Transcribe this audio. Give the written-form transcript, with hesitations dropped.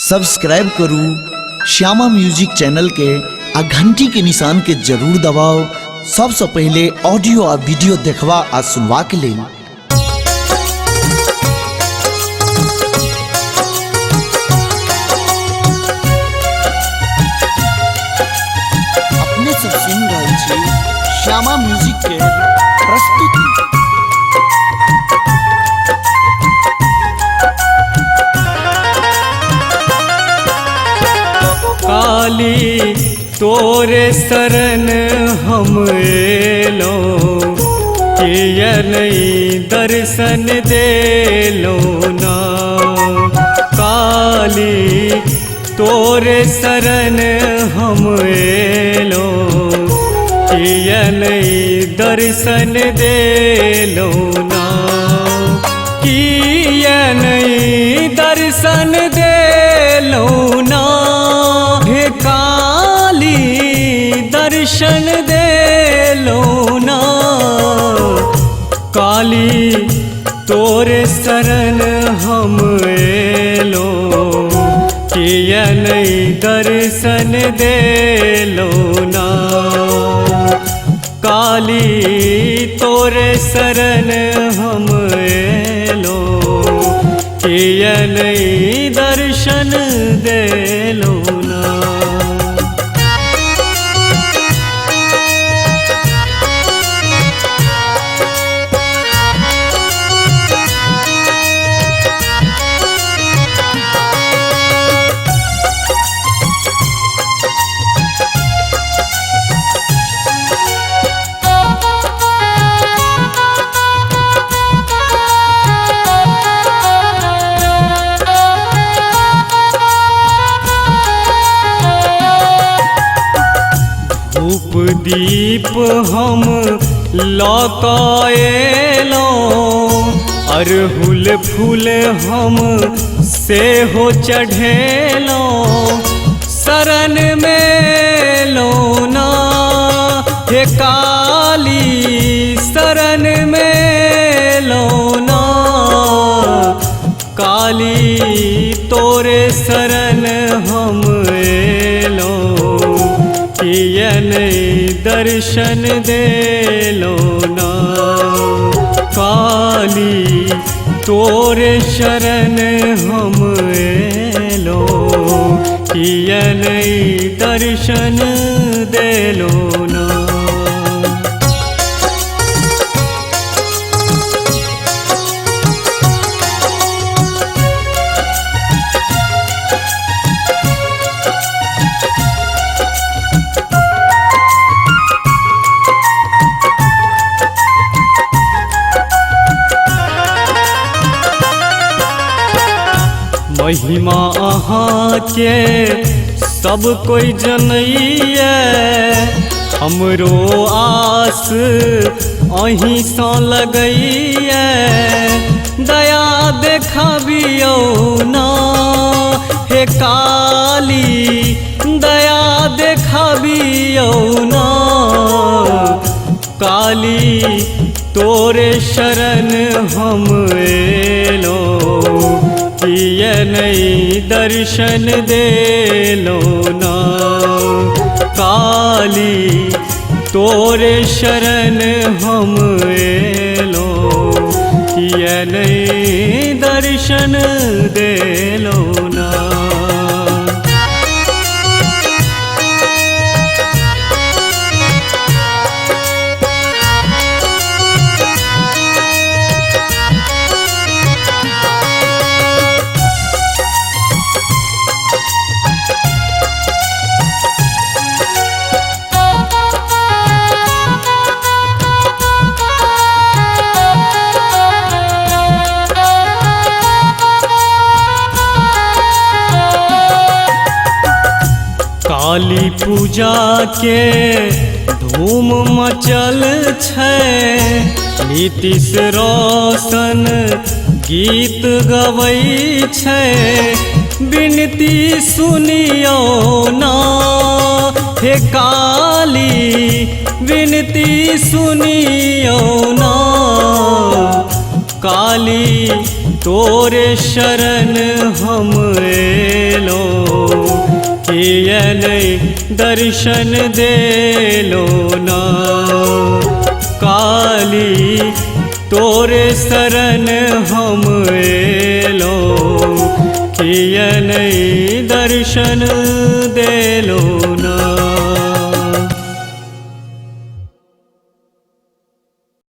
Subscribe करू Shyama music channel के आ घंटी के निशान के जरूर दबाओ सबसे पहले ऑडियो आ वीडियो देखवा आ सुनवा के लिए। अपने सब सुन रहे छी श्यामा म्यूजिक के प्रस्तुति। काली तोरे शरण हम एलो किया नहीं दर्शन देलो ना। काली तोरे शरण हम एलो किया नहीं दर्शन देलो ना। किया नहीं दर्शन देलो ना। काली दर्शन देलो ना। काली तोरे शरण हम एलो किया नहीं दर्शन देलो ना। काली तोरे शरण हम एलो किया नहीं दर्शन देलो ना। धूप दीप हम लौकाएलो अरहुल फूल हम से हो चढ़ेलो। शरण में लो ना हे काली शरण में लो ना। काली तोरे शरण हम एलो किया नहीं दर्शन देलो ना। काली तोरे शरण हम एलो किया नहीं दर्शन देलो ना। महिमा अहाँ के सब कोई जनैया। हमरो आस अहीं सँ लगैया। दया देखाबियो ना हे काली दया देखाबियो ना। काली तोरे शरण हम एलो किया नहीं दर्शन देलो ना। काली तोरे शरण हम एलो किया नहीं दर्शन देलो ना। काली पूजा के धूम मचल छै। नीतीश रोशन गीत गबै छै। विनती सुनियो ना हे काली विनती सुनियो ना। काली तोरे शरण हम एलो कियन दर्शन देलो ना। काली तोरे शरण हम एलो, कियन दर्शन देलो